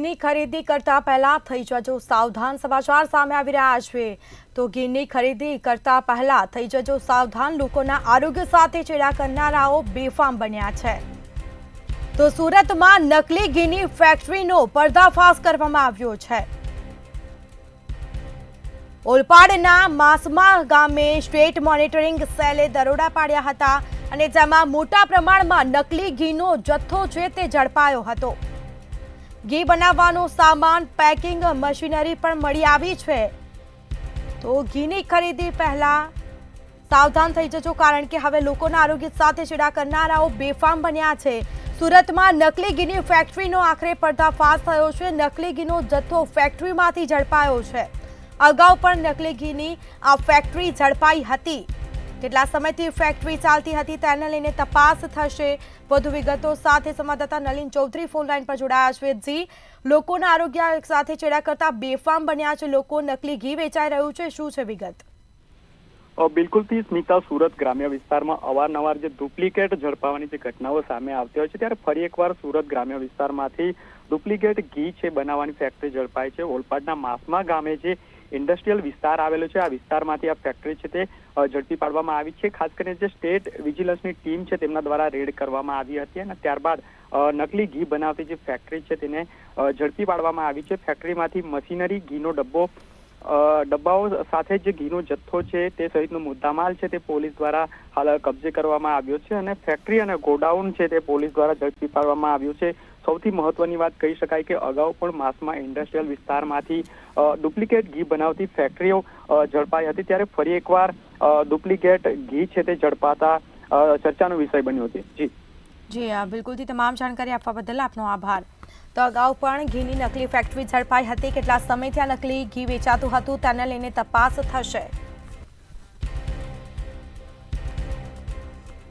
ઘીની ખરીદી કરતા પહેલા થઈ જજો સાવધાન। સમાચાર સામે આવી રહ્યા છે તો ઘીની ખરીદી કરતા પહેલા થઈ જજો સાવધાન। લોકોના આરોગ્ય સાથે ચેડા કરનારાઓ બેફામ બન્યા છે। તો સુરતમાં નકલી ઘીની ફેક્ટરીનો પર્દાફાશ કરવામાં આવ્યો છે। ઓલપાડના માસમા ગામે સ્ટેટ મોનિટરિંગ સેલે દરોડા પાડ્યા હતા અને જેમાં મોટા પ્રમાણમાં નકલી ઘીનો જથ્થો છે તે ઝડપાયો હતો। ઘી બનાવવાનો સામાન, પેકિંગ મશીનરી પણ મળી આવી છે। તો ઘીની ખરીદી પહેલા સાવધાન થઈ જજો કારણ કે હવે લોકોના આરોગ્ય સાથે ચેડા કરનારાઓ બેફામ બન્યા છે। સુરતમાં નકલી ઘીની ફેક્ટરીનો આખરે પર્દાફાશ થયો છે। નકલી ઘીનો જથ્થો ફેક્ટરીમાંથી ઝડપાયો છે। અગાઉ પણ નકલી ઘીની આ ફેક્ટરી ઝડપાઈ હતી। કેટલા સમયથી ફેક્ટરી ચાલતી હતી તેને લઈને તપાસ થશે। વધુ વિગતો સાથે સંવાદદાતા નલિન ચૌધરી ફોન લાઈન પર જોડાયા છે। જી, લોકોના આરોગ્ય સાથે ચેડા કરતા બેફામ બન્યા છે લોકો, નકલી ઘી વેચાઈ રહ્યું છે, શું છે વિગત? બિલકુલથી સ્મિતા, સુરત ગ્રામ્ય વિસ્તારમાં અવારનવાર જે ડુપ્લિકેટ ઝડપાવાની જે ઘટનાઓ સામે આવતી હોય છે ત્યારે ફરી એકવાર સુરત ગ્રામ્ય વિસ્તારમાંથી ડુપ્લિકેટ ઘી છે બનાવવાની ફેક્ટરી ઝડપાઈ છે। ઓલપાડના માસમા ગામે જે ઇન્ડસ્ટ્રીયલ વિસ્તાર આવેલો છે આ વિસ્તારમાંથી આ ફેક્ટરી છે તે ઝડપી પાડવામાં આવી છે। ખાસ કરીને જે સ્ટેટ વિજિલન્સની ટીમ છે તેમના દ્વારા રેડ કરવામાં આવી હતી અને ત્યારબાદ નકલી ઘી બનાવતી જે ફેક્ટરી છે તેને ઝડપી પાડવામાં આવી છે। ફેક્ટરીમાંથી મશીનરી, ઘીનો ડબ્બાઓ સાથે જે ઘીનો જથ્થો છે તે સહિતનો મુદ્દામાલ છે તે પોલીસ દ્વારા હાલ કબજે કરવામાં આવ્યો છે અને ફેક્ટરી અને ગોડાઉન છે તે પોલીસ દ્વારા ઝડપી પાડવામાં આવ્યું છે। સૌથી મહત્વની વાત કહી શકાય કે અગાઉ પણ માસમાં ઇન્ડસ્ટ્રીયલ વિસ્તારમાંથી ડુપ્લિકેટ ઘી બનાવતી ફેક્ટરીઓ ઝડપાઈ હતી ત્યારે ફરી એકવાર ડુપ્લિકેટ ઘી છે તે ઝડપાતા ચર્ચાનો વિષય બન્યો છે। જી હા, બિલકુલથી તમામ જાણકારી આપવા બદલ આપનો આભાર। તો અગાઉ પણ ઘીની નકલી ફેક્ટરી ઝડપાઈ હતી। કેટલા સમયથી આ નકલી ઘી વેચાતું હતું તેને લઈને તપાસ થશે।